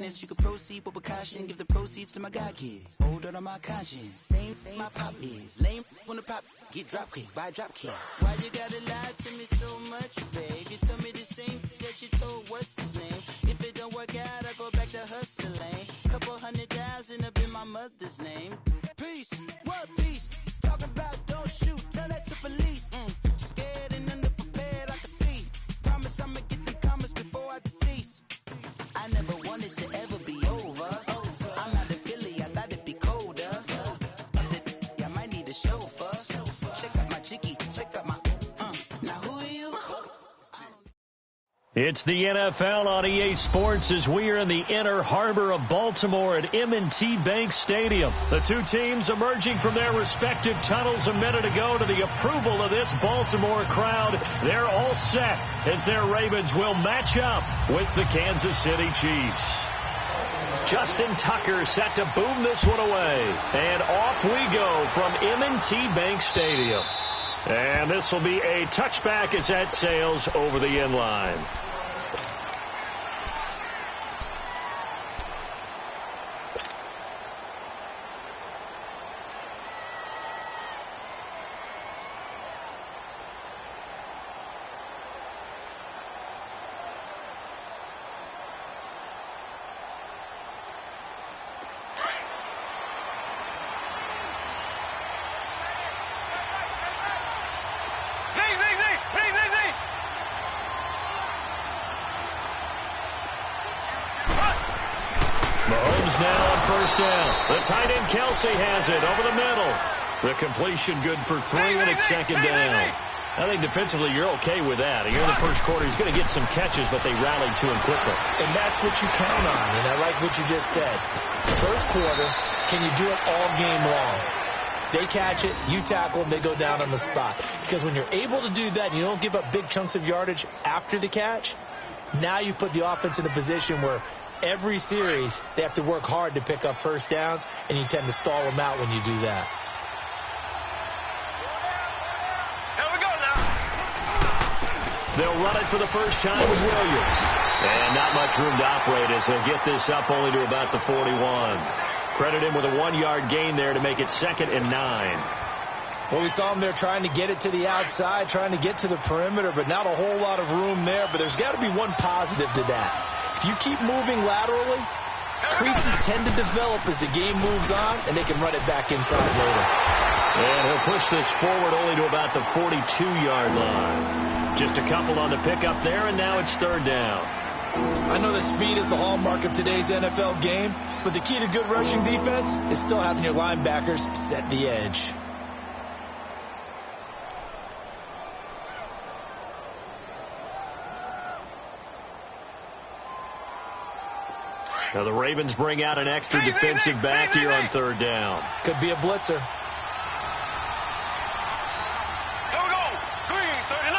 kindness. You can proceed with caution. Give the proceeds to my God kids. Older on my conscience. Same my pop is. Lame on the pop. Get drop kick. Buy drop kick. Why you gotta lie to me so much, babe? You tell me the same that you told what's his name. If it don't work out, I go back to hustling. Couple 100,000 up in my mother's name. Peace. What peace? Talk about don't shoot. Tell that to police. Scared and underprepared, I can see. Promise I'ma get them comments before I decease. I never wanted to ever be over. I'm not a Philly, I thought it'd be colder. I might need a chauffeur. Check out my jiggy, check out my. Now who are you? It's the NFL on EA Sports as we are in the inner harbor of Baltimore at M&T Bank Stadium. The two teams emerging from their respective tunnels a minute ago to the approval of this Baltimore crowd. They're all set as their Ravens will match up with the Kansas City Chiefs. Justin Tucker set to boom this one away. And off we go from M&T Bank Stadium. And this will be a touchback as that sails over the end line. The tight end Kelsey has it over the middle. The completion good for 3, and it's second down. I think defensively you're okay with that. Here in the first quarter, he's going to get some catches, but they rallied to him quickly. And that's what you count on, and I like what you just said. First quarter, can you do it all game long? They catch it, you tackle them, they go down on the spot. Because when you're able to do that and you don't give up big chunks of yardage after the catch, now you put the offense in a position where every series, they have to work hard to pick up first downs, and you tend to stall them out when you do that. Here we go now. They'll run it for the first time with Williams. And not much room to operate as they'll get this up only to about the 41. Credit him with a 1-yard gain there to make it 2nd and 9. Well, we saw him there trying to get it to the outside, trying to get to the perimeter, but not a whole lot of room there. But there's got to be one positive to that. If you keep moving laterally, creases tend to develop as the game moves on, and they can run it back inside later. And he'll push this forward only to about the 42-yard line. Just a couple on the pickup there, and now it's 3rd down. I know that speed is the hallmark of today's NFL game, but the key to good rushing defense is still having your linebackers set the edge. Now the Ravens bring out an extra defensive back here on 3rd down. Could be a blitzer. Here we go. Green 39.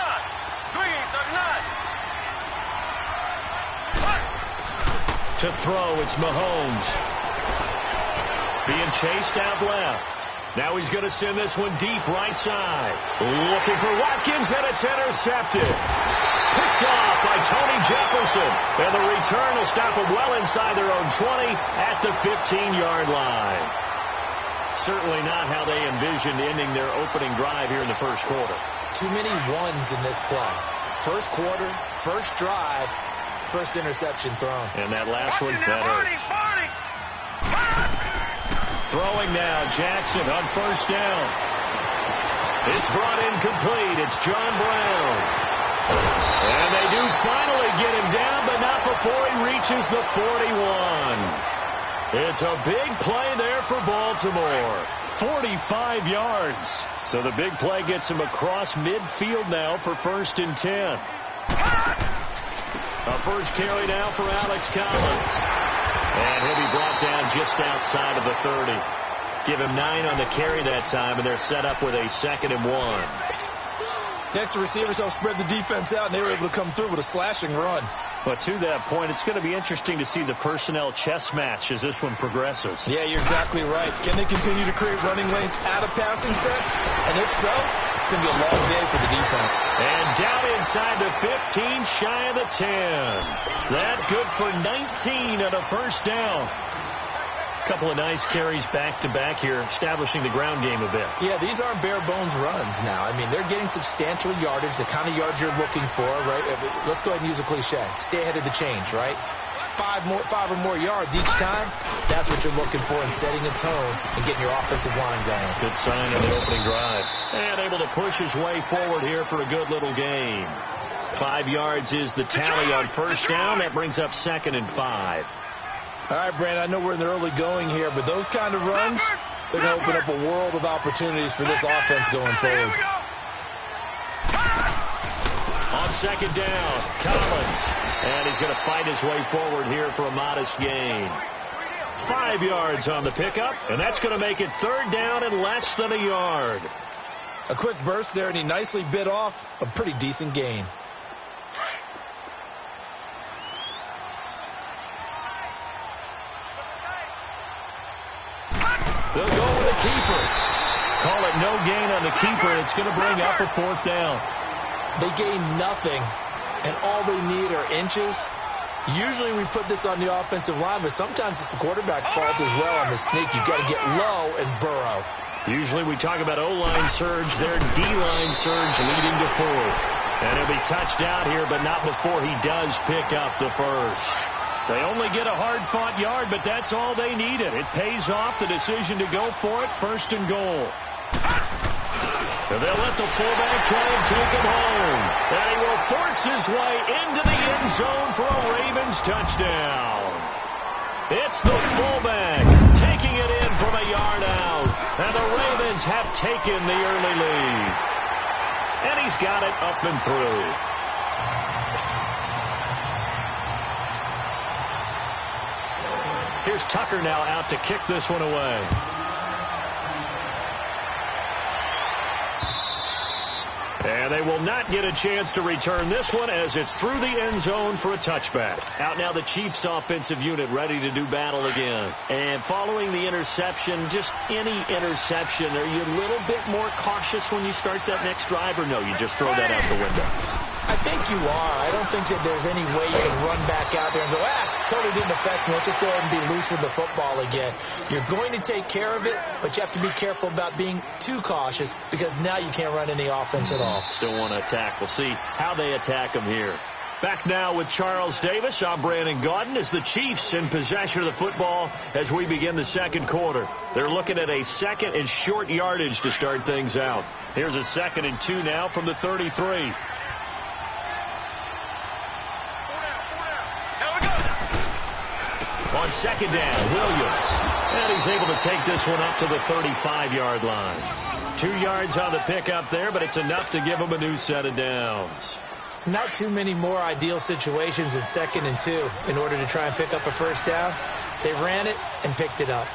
Green 39. To throw, it's Mahomes. Being chased out left. Now he's going to send this one deep right side. Looking for Watkins, and it's intercepted. Picked off by Tony Jefferson. And the return will stop them well inside their own 20 at the 15-yard line. Certainly not how they envisioned ending their opening drive here in the first quarter. Too many ones in this play. First quarter, first drive, first interception thrown. And that last one, that hurts. Throwing now, Jackson on 1st down. It's brought in complete. It's John Brown. And they do finally get him down, but not before he reaches the 41. It's a big play there for Baltimore. 45 yards. So the big play gets him across midfield now for 1st and 10. A first carry now for Alex Collins. And he'll be brought down just outside of the 30. Give him 9 on the carry that time, and they're set up with a 2nd and 1. Next, the receivers help spread the defense out, and they were able to come through with a slashing run. But to that point, it's going to be interesting to see the personnel chess match as this one progresses. Yeah, you're exactly right. Can they continue to create running lanes out of passing sets? And if so, It's going to be a long day for the defense. And down inside the 15, shy of the 10. That good for 19 on a first down. Couple of nice carries back-to-back here, establishing the ground game a bit. Yeah, these aren't bare-bones runs now. I mean, they're getting substantial yardage, the kind of yards you're looking for, right? Let's go ahead and use a cliche. Stay ahead of the change, right? Five or more yards each time, that's what you're looking for in setting a tone and getting your offensive line going. Good sign on the opening drive. And able to push his way forward here for a good little gain. 5 yards is the tally on first down. That brings up 2nd and 5. All right, Brandon, I know we're in the early going here, but those kind of runs, they're going to open up a world of opportunities for this offense going forward. On second down, Collins. And he's going to fight his way forward here for a modest gain. 5 yards on the pickup, and that's going to make it 3rd down and less than a yard. A quick burst there, and he nicely bit off a pretty decent gain. They'll go with the keeper. Call it no gain on the keeper. It's going to bring up a 4th down. They gain nothing, and all they need are inches. Usually we put this on the offensive line, but sometimes it's the quarterback's fault as well on the sneak. You've got to get low and burrow. Usually we talk about O-line surge. Their D-line surge leading to 4th. And he'll be touched out here, but not before he does pick up the first. They only get a hard-fought yard, but that's all they needed. It pays off the decision to go for it, 1st and goal. And they'll let the fullback try and take him home. And he will force his way into the end zone for a Ravens touchdown. It's the fullback taking it in from a yard out. And the Ravens have taken the early lead. And he's got it up and through. Here's Tucker now out to kick this one away. And they will not get a chance to return this one as it's through the end zone for a touchback. Out now the Chiefs offensive unit ready to do battle again. And following the interception, just any interception, are you a little bit more cautious when you start that next drive, or no, you just throw that out the window? I think you are. I don't think that there's any way you can run back out there and go, totally didn't affect me. Let's just go ahead and be loose with the football again. You're going to take care of it, but you have to be careful about being too cautious because now you can't run any offense at all. Still want to attack. We'll see how they attack him here. Back now with Charles Davis. I'm Brandon Gaudin as the Chiefs in possession of the football as we begin the second quarter. They're looking at a 2nd and short yardage to start things out. Here's a 2nd and 2 now from the 33. On second down, Williams. And he's able to take this one up to the 35-yard line. 2 yards on the pickup there, but it's enough to give him a new set of downs. Not too many more ideal situations in 2nd and 2 in order to try and pick up a first down. They ran it and picked it up.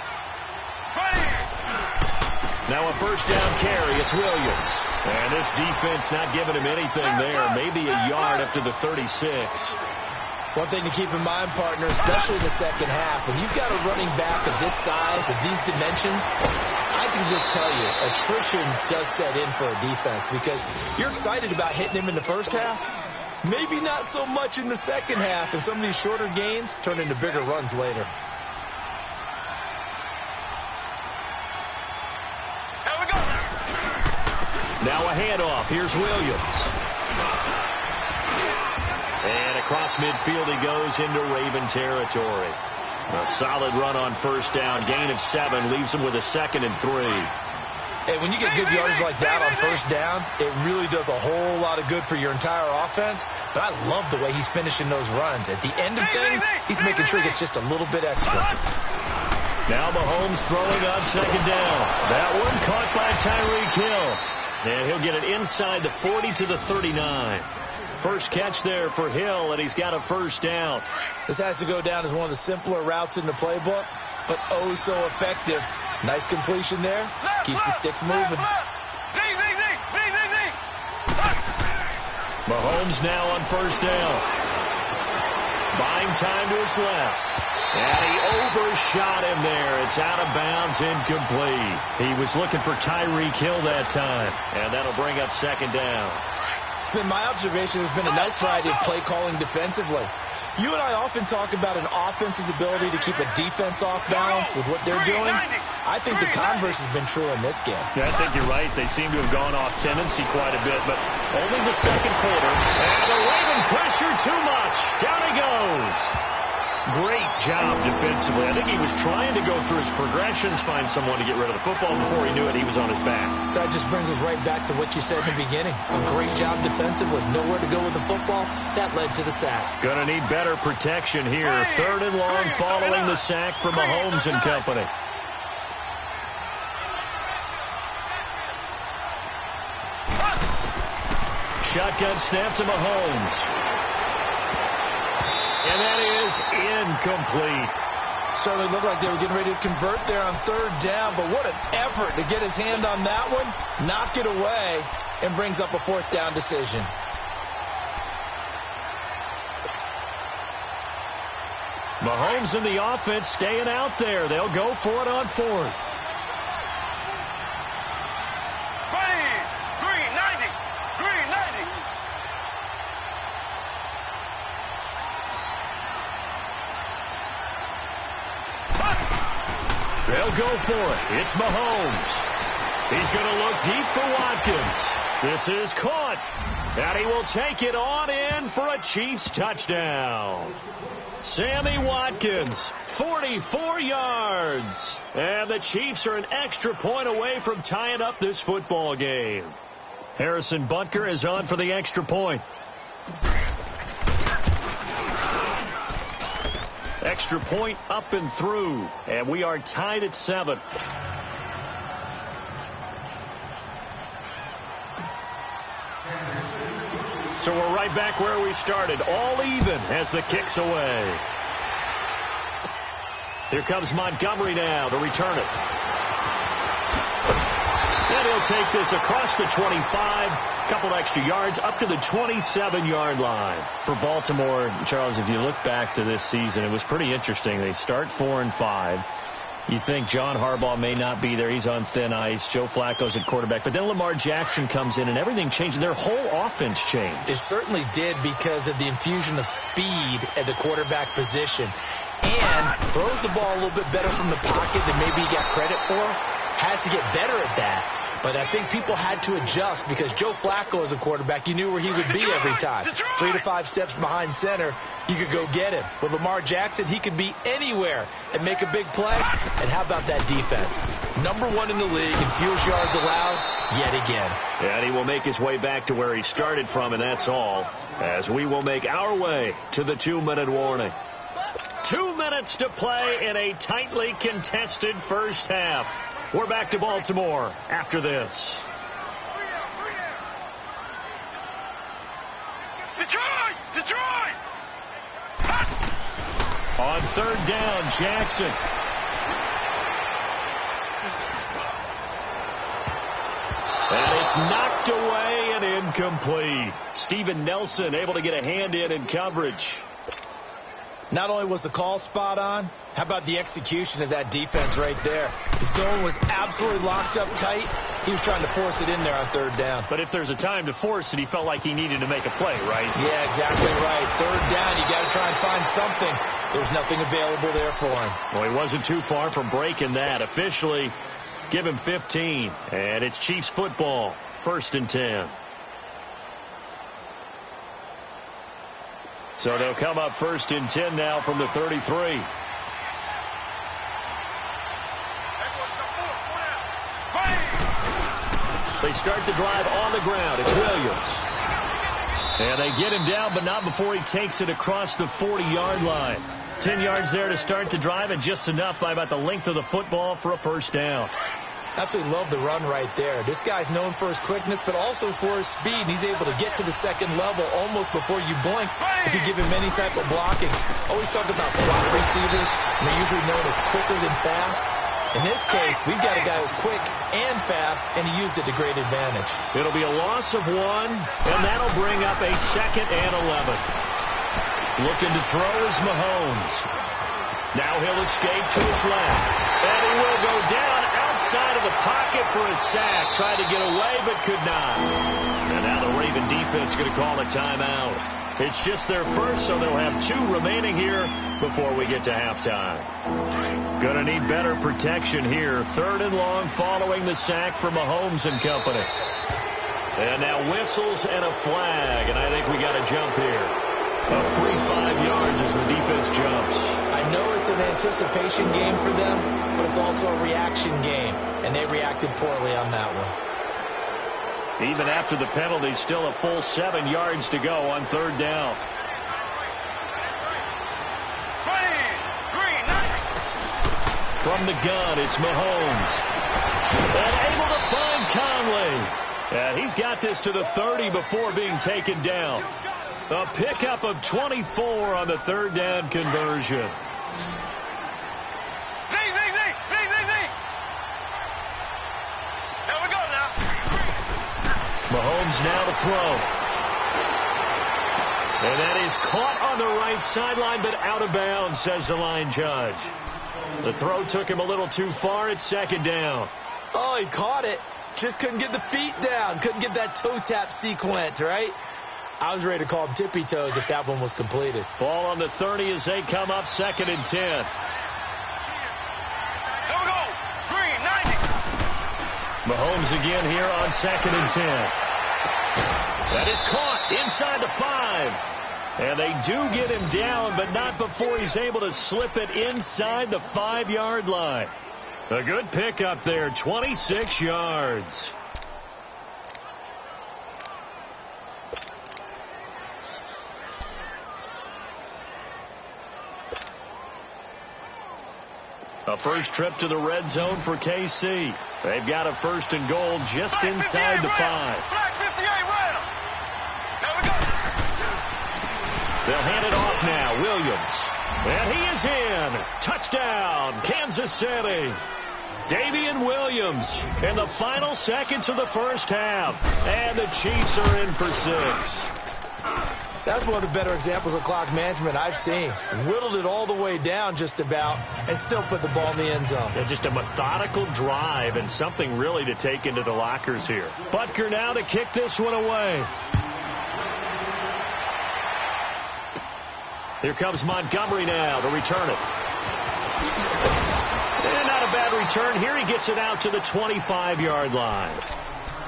Now a first down carry. It's Williams. And this defense not giving him anything there. Maybe a yard up to the 36. One thing to keep in mind, partner, especially in the second half, when you've got a running back of this size, of these dimensions, I can just tell you, attrition does set in for a defense because you're excited about hitting him in the first half. Maybe not so much in the second half, and some of these shorter gains turn into bigger runs later. Here we go. Now a handoff. Here's Williams. And across midfield he goes into Raven territory. A solid run on first down. Gain of 7 leaves him with a 2nd and 3. Hey, when you get good yardage like that on first down, it really does a whole lot of good for your entire offense. But I love the way he's finishing those runs. At the end of things, he's making sure he gets just a little bit extra. Now Mahomes throwing on second down. That one caught by Tyreek Hill. And he'll get it inside the 40 to the 39. First catch there for Hill, and he's got a first down. This has to go down as one of the simpler routes in the playbook, but oh so effective. Nice completion there. Keeps the sticks moving. Mahomes now on first down. Buying time to his left. And he overshot him there. It's out of bounds, incomplete. He was looking for Tyreek Hill that time. And that'll bring up second down. It's been my observation. There's been a nice variety of play calling defensively. You and I often talk about an offense's ability to keep a defense off balance with what they're doing. I think the converse has been true in this game. Yeah, I think you're right. They seem to have gone off tendency quite a bit, but only the second quarter. And the Raven pressure too much. Down he goes. Great job defensively. I think he was trying to go through his progressions, find someone to get rid of the football. Before he knew it, he was on his back. So that just brings us right back to what you said in the beginning. A great job defensively. Nowhere to go with the football. That led to the sack. Going to need better protection here. Third and long following the sack from Mahomes and company. Shotgun snap to Mahomes. And that is incomplete. Certainly looked like they were getting ready to convert there on third down, but what an effort to get his hand on that one, knock it away, and brings up a fourth down decision. Mahomes and the offense staying out there. They'll go for it on fourth. They'll go for it. It's Mahomes. He's going to look deep for Watkins. This is caught. And he will take it on in for a Chiefs touchdown. Sammy Watkins, 44 yards. And the Chiefs are an extra point away from tying up this football game. Harrison Butker is on for the extra point. Extra point up and through. And we are tied at 7. So we're right back where we started. All even as the kick's away. Here comes Montgomery now to return it. And he'll take this across the 25. Couple extra yards up to the 27-yard line for Baltimore. Charles, if you look back to this season, it was pretty interesting. They start 4-5. You think John Harbaugh may not be there. He's on thin ice. Joe Flacco's at quarterback. But then Lamar Jackson comes in, and everything changed. Their whole offense changed. It certainly did because of the infusion of speed at the quarterback position. And throws the ball a little bit better from the pocket than maybe he got credit for. Has to get better at that. But I think people had to adjust because Joe Flacco as a quarterback, you knew where he would be every time. 3 to 5 steps behind center, you could go get him. With Lamar Jackson, he could be anywhere and make a big play. And how about that defense? #1 in the league in fewest yards allowed yet again. And he will make his way back to where he started from, and that's all. As we will make our way to the 2-minute warning. 2 minutes to play in a tightly contested first half. We're back to Baltimore after this. Detroit! On third down, Jackson. And it's knocked away and incomplete. Steven Nelson able to get a hand in coverage. Not only was the call spot on, how about the execution of that defense right there? The zone was absolutely locked up tight. He was trying to force it in there on third down. But if there's a time to force it, he felt like he needed to make a play, right? Yeah, exactly right. Third down, you got to try and find something. There's nothing available there for him. Well, he wasn't too far from breaking that. Officially, give him 15. And it's Chiefs football, 1st and 10. So they'll come up 1st and 10 now from the 33. They start the drive on the ground. It's Williams. And they get him down, but not before he takes it across the 40-yard line. 10 yards there to start the drive, and just enough by about the length of the football for a first down. Absolutely love the run right there. This guy's known for his quickness, but also for his speed. And he's able to get to the second level almost before you blink if you give him any type of blocking. Always talk about slot receivers, and they're usually known as quicker than fast. In this case, we've got a guy who's quick and fast, and he used it to great advantage. It'll be a loss of 1, and that'll bring up a 2nd and 11. Looking to throw is Mahomes. Now he'll escape to his left. And he will go down outside of the pocket for a sack. Tried to get away, but could not. And now the Raven defense going to call a timeout. It's just their first, so they'll have 2 remaining here before we get to halftime. Going to need better protection here. 3rd and long following the sack from Mahomes and company. And now whistles and a flag, and I think we got a jump here. A free 5 yards as the defense jumps. I know it's an anticipation game for them, but it's also a reaction game, and they reacted poorly on that one. Even after the penalty, still a full 7 yards to go on 3rd down. From the gun, it's Mahomes. And able to find Conley. And he's got this to the 30 before being taken down. A pickup of 24 on the 3rd down conversion. Here we go now. Mahomes now to throw. And that is caught on the right sideline, but out of bounds, says the line judge. The throw took him a little too far. It's 2nd down. Oh, he caught it. Just couldn't get the feet down. Couldn't get that toe tap sequence, right? I was ready to call him tippy toes if that one was completed. Ball on the 30 as they come up 2nd and 10. Here we go. Green, 90. Mahomes again here on 2nd and 10. That is caught inside the 5. And they do get him down, but not before he's able to slip it inside the 5-yard line. A good pickup there, 26 yards. A first trip to the red zone for KC. They've got a 1st and goal just inside the 5. Black 58 round. Here we go. They'll hand it off now. Williams. And he is in. Touchdown, Kansas City. Davian Williams in the final seconds of the first half. And the Chiefs are in for 6. That's one of the better examples of clock management I've seen. Whittled it all the way down just about and still put the ball in the end zone. Yeah, just a methodical drive and something really to take into the lockers here. Butker now to kick this one away. Here comes Montgomery now to return it. And not a bad return. Here he gets it out to the 25-yard line.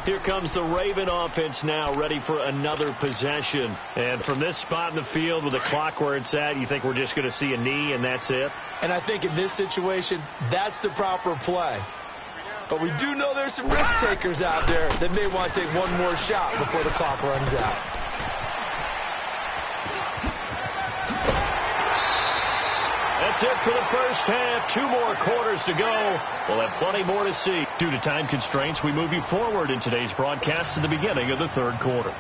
Here comes the Raven offense now ready for another possession. And from this spot in the field with the clock where it's at, you think we're just going to see a knee and that's it? And I think in this situation, that's the proper play. But we do know there's some risk takers out there that may want to take one more shot before the clock runs out. That's it for the first half. 2 more quarters to go. We'll have plenty more to see. Due to time constraints, we move you forward in today's broadcast to the beginning of the 3rd quarter.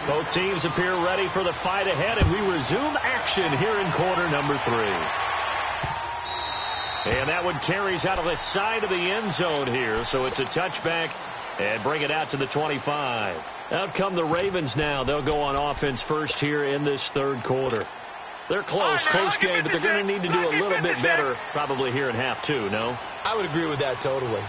Both teams appear ready for the fight ahead, and we resume action here in quarter number 3. And that one carries out of the side of the end zone here, so it's a touchback and bring it out to the 25. Out come the Ravens now. They'll go on offense first here in this 3rd quarter. They're close game, but they're going to need to do a little bit better probably here in half 2, no? I would agree with that totally.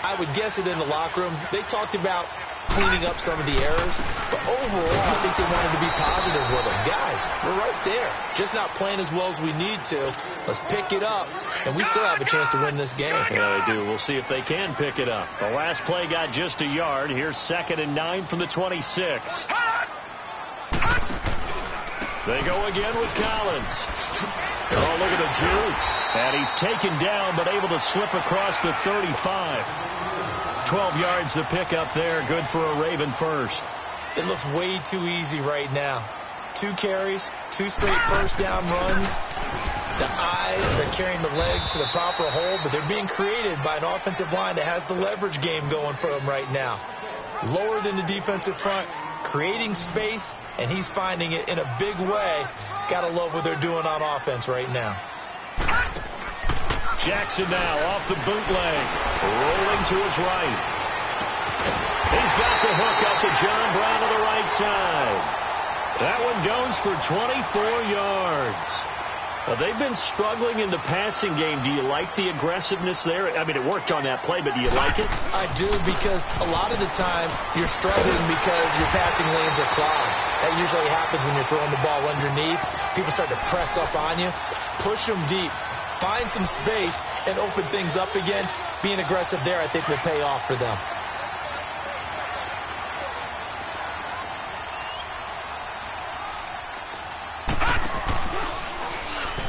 I would guess it in the locker room. They talked about cleaning up some of the errors, but overall I think they wanted to be positive with them. Guys, we're right there. Just not playing as well as we need to. Let's pick it up, and we still have a chance to win this game. Yeah, they do. We'll see if they can pick it up. The last play got just a yard. Here's 2nd and 9 from the 26. They go again with Collins. Oh, look at the juke. And he's taken down, but able to slip across the 35. 12 yards the pickup there. Good for a Raven first. It looks way too easy right now. 2 carries, 2 straight first down runs. The eyes, they're carrying the legs to the proper hole, but they're being created by an offensive line that has the leverage game going for them right now. Lower than the defensive front, creating space, and he's finding it in a big way. Gotta love what they're doing on offense right now. Jackson now off the bootleg, rolling to his right. He's got the hook up to John Brown to the right side. That one goes for 24 yards. They've been struggling in the passing game. Do you like the aggressiveness there? I mean, it worked on that play, but do you like it? I do, because a lot of the time you're struggling because your passing lanes are clogged. That usually happens when you're throwing the ball underneath. People start to press up on you. Push them deep. Find some space and open things up again. Being aggressive there, I think, will pay off for them.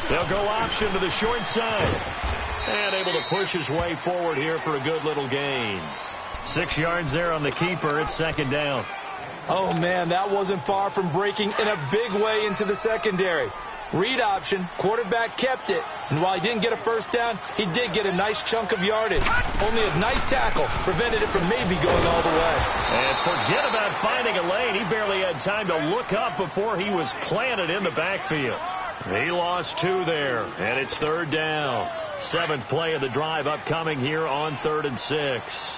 They'll go option to the short side. And able to push his way forward here for a good little gain. 6 yards there on the keeper. It's second down. Oh, man, that wasn't far from breaking in a big way into the secondary. Read option, quarterback kept it. And while he didn't get a first down, he did get a nice chunk of yardage. Only a nice tackle prevented it from maybe going all the way. And forget about finding a lane. He barely had time to look up before he was planted in the backfield. He lost 2 there, and it's third down. 7th play of the drive upcoming here on 3rd and 6.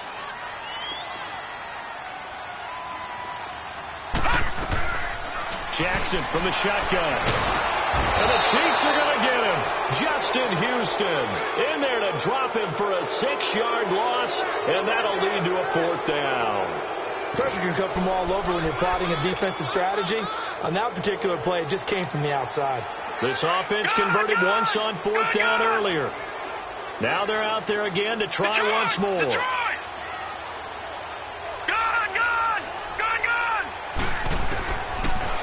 Jackson from the shotgun. And the Chiefs are going to get him. Justin Houston in there to drop him for a 6-yard loss, and that'll lead to a 4th down. Pressure can come from all over when you're plotting a defensive strategy. On that particular play, it just came from the outside. This offense converted once on 4th down earlier. Now they're out there again to try once more. Gun!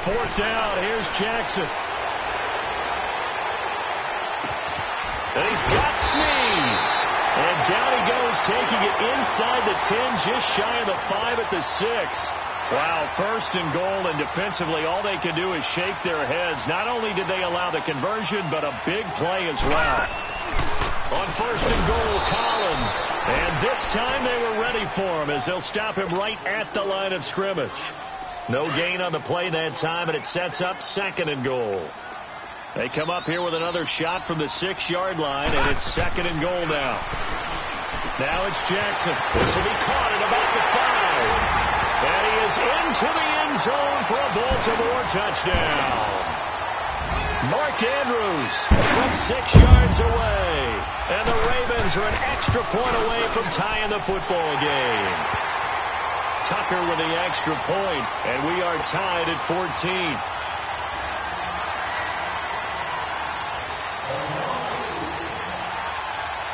4th down. Here's Jackson. And he's got Snead. And down he goes, taking it inside the 10, just shy of the 5 at the 6. Wow, 1st and goal, and defensively all they can do is shake their heads. Not only did they allow the conversion, but a big play as well. On 1st and goal, Collins. And this time they were ready for him as they'll stop him right at the line of scrimmage. No gain on the play that time, and it sets up 2nd and goal. They come up here with another shot from the 6-yard line, and it's 2nd and goal now. Now it's Jackson. This will be caught at about the 5. And he is into the end zone for a Baltimore touchdown. Mark Andrews from 6 yards away. And the Ravens are an extra point away from tying the football game. Tucker with the extra point, and we are tied at 14.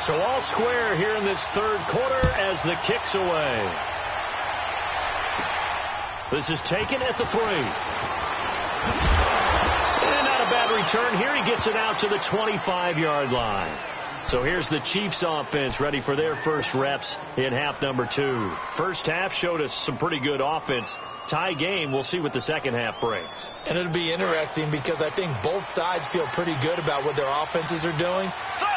So all square here in this 3rd quarter as the kick's away. This is taken at the 3. And not a bad return here. He gets it out to the 25-yard line. So here's the Chiefs offense ready for their first reps in half number 2. First half showed us some pretty good offense. Tie game. We'll see what the second half brings. And it'll be interesting because I think both sides feel pretty good about what their offenses are doing.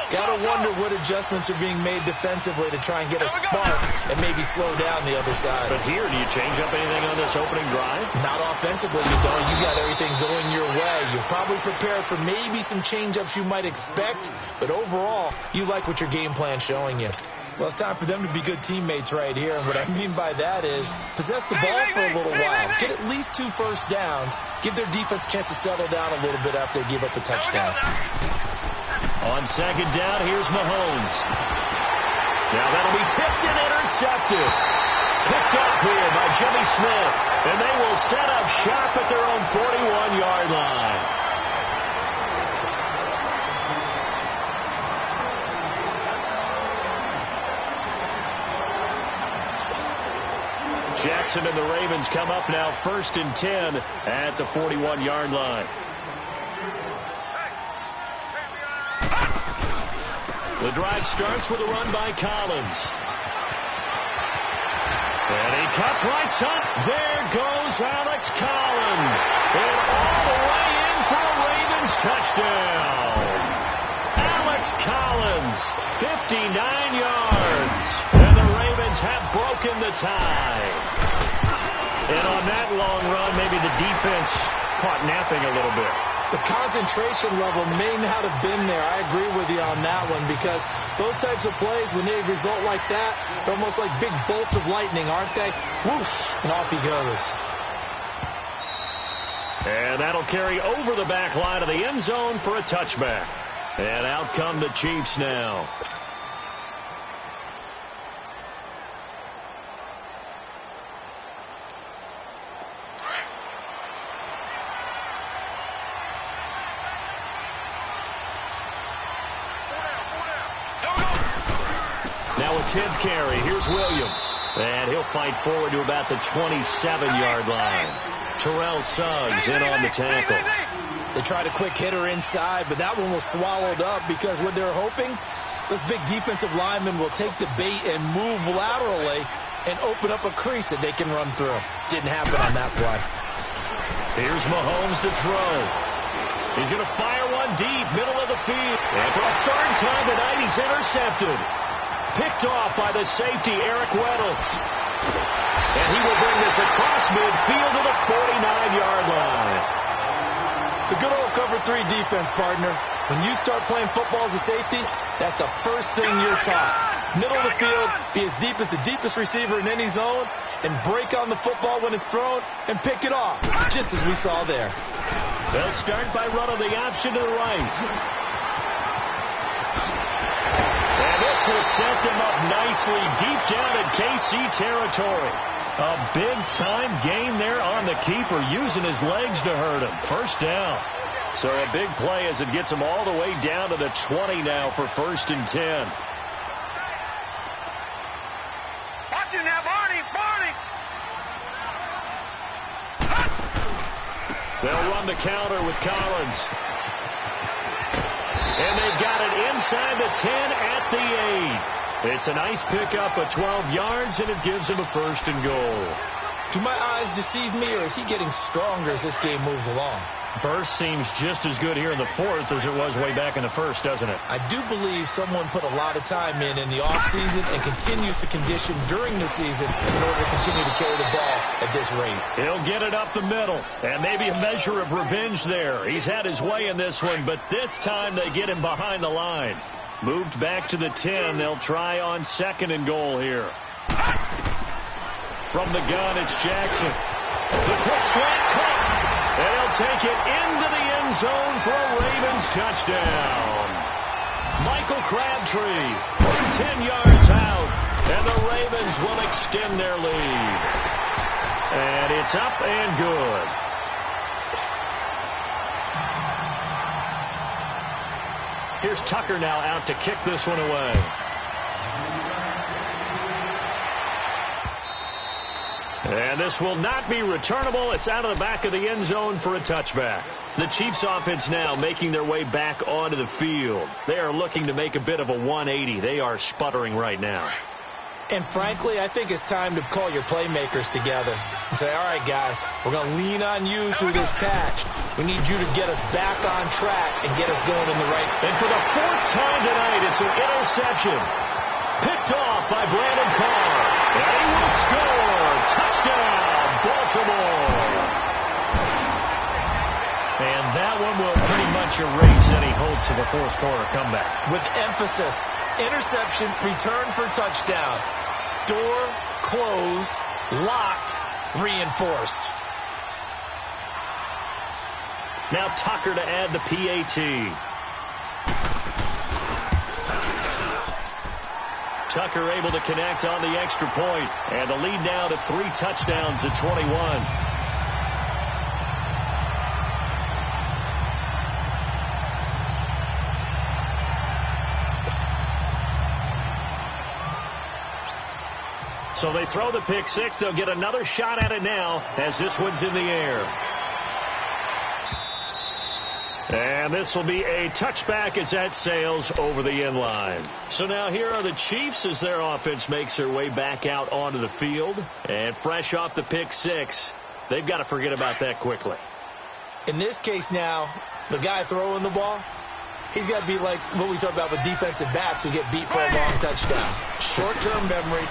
Got to wonder what adjustments are being made defensively to try and get a spark and maybe slow down the other side. But here, do you change up anything on this opening drive? Not offensively, you don't. You got everything going your way. You're probably prepared for maybe some change-ups you might expect, but overall, you like what your game plan's showing you. Well, it's time for them to be good teammates right here, and what I mean by that is possess the ball for a little while. Get at least 2 first downs. Give their defense a chance to settle down a little bit after they give up a touchdown. On 2nd down, here's Mahomes. Now that'll be tipped and intercepted. Picked up here by Jimmy Smith. And they will set up shop at their own 41-yard line. Jackson and the Ravens come up now 1st and 10 at the 41-yard line. The drive starts with a run by Collins. And he cuts right side. There goes Alex Collins. And all the way in for a Ravens touchdown. Alex Collins, 59 yards. And the Ravens have broken the tie. And on that long run, maybe the defense caught napping a little bit. The concentration level may not have been there. I agree with you on that one, because those types of plays, when they result like that, they're almost like big bolts of lightning, aren't they? Whoosh, and off he goes. And that'll carry over the back line of the end zone for a touchback. And out come the Chiefs now. Now a 10th carry. Here's Williams. And he'll fight forward to about the 27-yard line. Terrell Suggs in on the tackle. They tried a quick hitter inside, but that one was swallowed up, because what they're hoping, this big defensive lineman will take the bait and move laterally and open up a crease that they can run through. Didn't happen on that play. Here's Mahomes to throw. He's going to fire one deep, middle of the field. And for a third time tonight, he's intercepted. Picked off by the safety, Eric Weddle. And he will bring this across midfield to the 49-yard line. The good old cover 3 defense, partner. When you start playing football as a safety, that's the first thing you're taught. Middle of the field, be as deep as the deepest receiver in any zone, and break on the football when it's thrown and pick it off, just as we saw there. They'll start by running the option to the right. And this will set them up nicely deep down in KC territory. A big-time gain there on the keeper, using his legs to hurt him. First down. So a big play as it gets him all the way down to the 20 now for 1st and 10. Watch it now, Barney! They'll run the counter with Collins. And they've got it inside the 10 at the 8. It's a nice pickup of 12 yards, and it gives him a 1st and goal. Do my eyes deceive me, or is he getting stronger as this game moves along? Burst seems just as good here in the 4th as it was way back in the 1st, doesn't it? I do believe someone put a lot of time in the offseason and continues to condition during the season in order to continue to carry the ball at this rate. He'll get it up the middle, and maybe a measure of revenge there. He's had his way in this one, but this time they get him behind the line. Moved back to the 10. They'll try on 2nd and goal here. From the gun, it's Jackson. The quick slant caught. And he'll take it into the end zone for a Ravens touchdown. Michael Crabtree, 10 yards out, and the Ravens will extend their lead. And it's up and good. Here's Tucker now out to kick this one away. And this will not be returnable. It's out of the back of the end zone for a touchback. The Chiefs offense now making their way back onto the field. They are looking to make a bit of a 180. They are sputtering right now. And frankly, I think it's time to call your playmakers together and say, all right, guys, we're going to lean on you through this patch. We need you to get us back on track and get us going in the right. And for the 4th time tonight, it's an interception. Picked off by Brandon Carr. And he will score. Touchdown, Baltimore. And that one will pretty much erase any hopes of a 4th quarter comeback. With emphasis, interception, return for touchdown. Door closed, locked, reinforced. Now Tucker to add the PAT. Tucker able to connect on the extra point, and the lead now to 3 touchdowns at 21. So they throw the pick 6. They'll get another shot at it now as this one's in the air. And this will be a touchback as that sails over the end line. So now here are the Chiefs as their offense makes their way back out onto the field. And fresh off the pick 6, they've got to forget about that quickly. In this case now, the guy throwing the ball, he's got to be like what we talk about with defensive backs who get beat for a long touchdown. Short-term memory,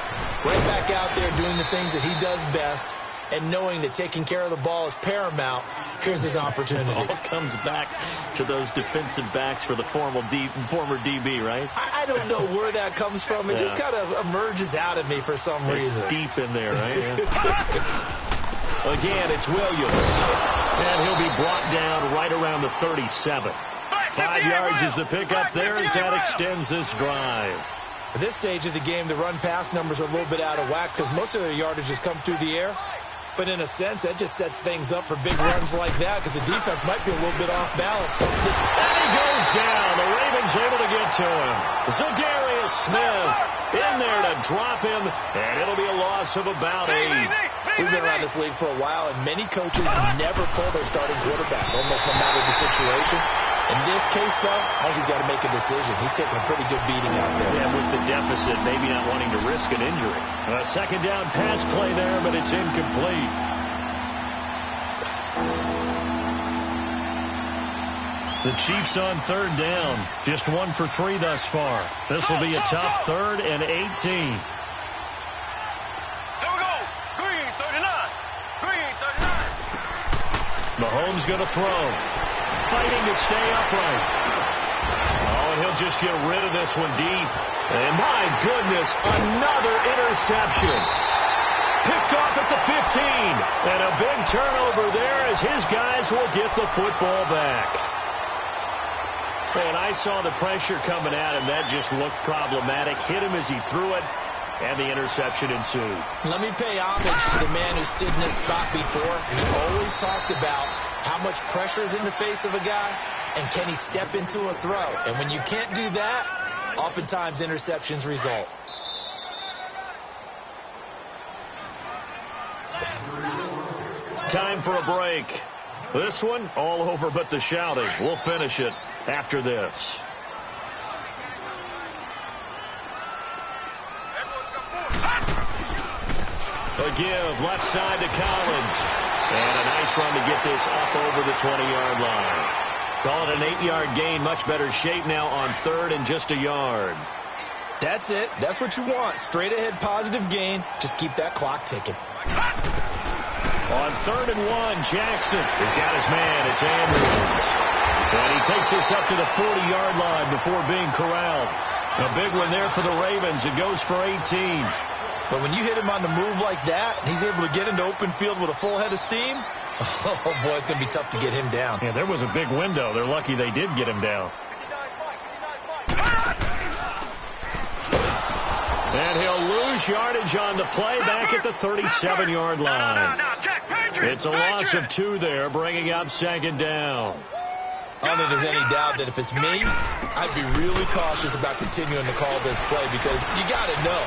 right back out there doing the things that he does best, and knowing that taking care of the ball is paramount, here's his opportunity. It all comes back to those defensive backs for the former DB, right? I don't know where that comes from. It just kind of emerges out of me for some reason. It's deep in there, right? Yeah. Again, it's Williams. And he'll be brought down right around the 37. 5 yards is the pickup there as that extends this drive. At this stage of the game, the run-pass numbers are a little bit out of whack because most of their yardage has come through the air. But in a sense, that just sets things up for big runs like that because the defense might be a little bit off balance. And he goes down. The Ravens able to get to him. Zadarius Smith in there to drop him, and it'll be a loss of about 8. We've been around this league for a while, and many coaches never pull their starting quarterback, almost no matter the situation. In this case, though, I think he's got to make a decision. He's taking a pretty good beating out there. Yeah, with the deficit, maybe not wanting to risk an injury. A second down pass play there, but it's incomplete. The Chiefs on third down. Just 1 for 3 thus far. This will be a tough 3rd and 18. Here we go. Green 39. Green 39. Mahomes going to throw. Fighting to stay upright. Oh, and he'll just get rid of this one deep. And my goodness, another interception. Picked off at the 15. And a big turnover there as his guys will get the football back. And I saw the pressure coming at him. That just looked problematic. Hit him as he threw it. And the interception ensued. Let me pay homage to the man who stood in this spot before. He always talked about how much pressure is in the face of a guy, and can he step into a throw? And when you can't do that, oftentimes interceptions result. Time for a break. This one, all over but the shouting. We'll finish it after this. A give left side to Collins. And a nice run to get this up over the 20-yard line. Call it an 8-yard gain. Much better shape now on 3rd and just a yard. That's it. That's what you want. Straight ahead positive gain. Just keep that clock ticking. On 3rd and 1, Jackson has got his man. It's Andrews. And he takes this up to the 40-yard line before being corralled. A big one there for the Ravens. It goes for 18. But when you hit him on the move like that, he's able to get into open field with a full head of steam. Oh, boy, it's going to be tough to get him down. Yeah, there was a big window. They're lucky they did get him down. And he'll lose yardage on the play back at the 37-yard line. It's a loss of 2 there, bringing up 2nd down. I don't think there's any doubt that if it's me, I'd be really cautious about continuing to call this play because you got to know.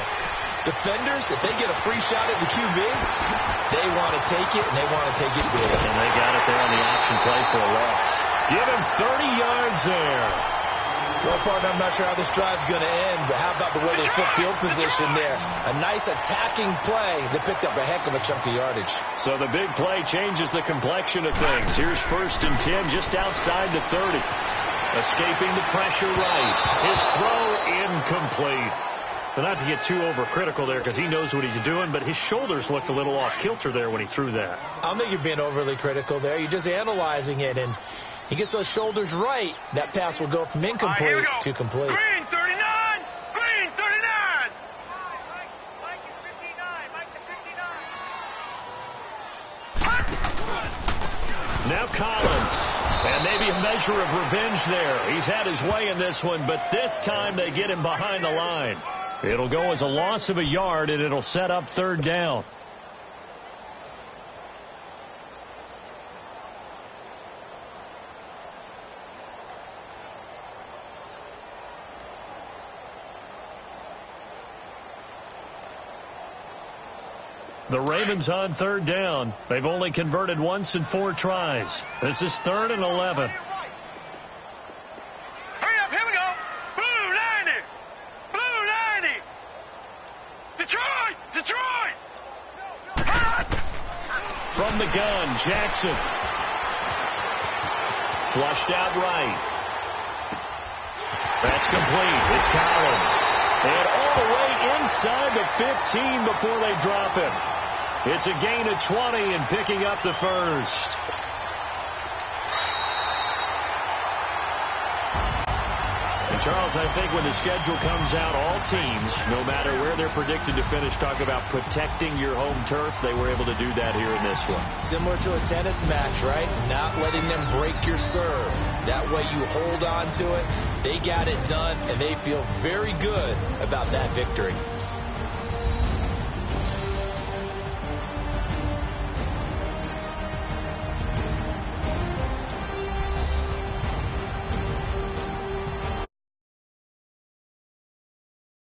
Defenders, if they get a free shot at the QB, they want to take it, and they want to take it big. And they got it there on the option play for a loss. Give him 30 yards there. Well, partner, I'm not sure how this drive's going to end, but how about the way they flip field position there? A nice attacking play that picked up a heck of a chunk of yardage. So the big play changes the complexion of things. Here's 1st and 10 just outside the 30. Escaping the pressure right. His throw incomplete. Well, not to get too overcritical there because he knows what he's doing, but his shoulders looked a little off kilter there when he threw that. I don't think you're being overly critical there. You're just analyzing it, and he gets those shoulders right. That pass will go from incomplete to complete. Green 39! Green 39! Mike is 59. Mike is 59. Now Collins. And maybe a measure of revenge there. He's had his way in this one, but this time they get him behind the line. It'll go as a loss of a yard, and it'll set up 3rd down. The Ravens on 3rd down. They've only converted once in 4 tries. This is 3rd and 11. Hurry up, here we go. Blue 90. Blue 90. Detroit! Detroit! From the gun, Jackson. Flushed out right. That's complete. It's Collins. And all the way inside the 15 before they drop him. It's a gain of 20 and picking up the first. And Charles, I think when the schedule comes out, all teams, no matter where they're predicted to finish, talk about protecting your home turf. They were able to do that here in this one. Similar to a tennis match, right? Not letting them break your serve. That way you hold on to it. They got it done, and they feel very good about that victory.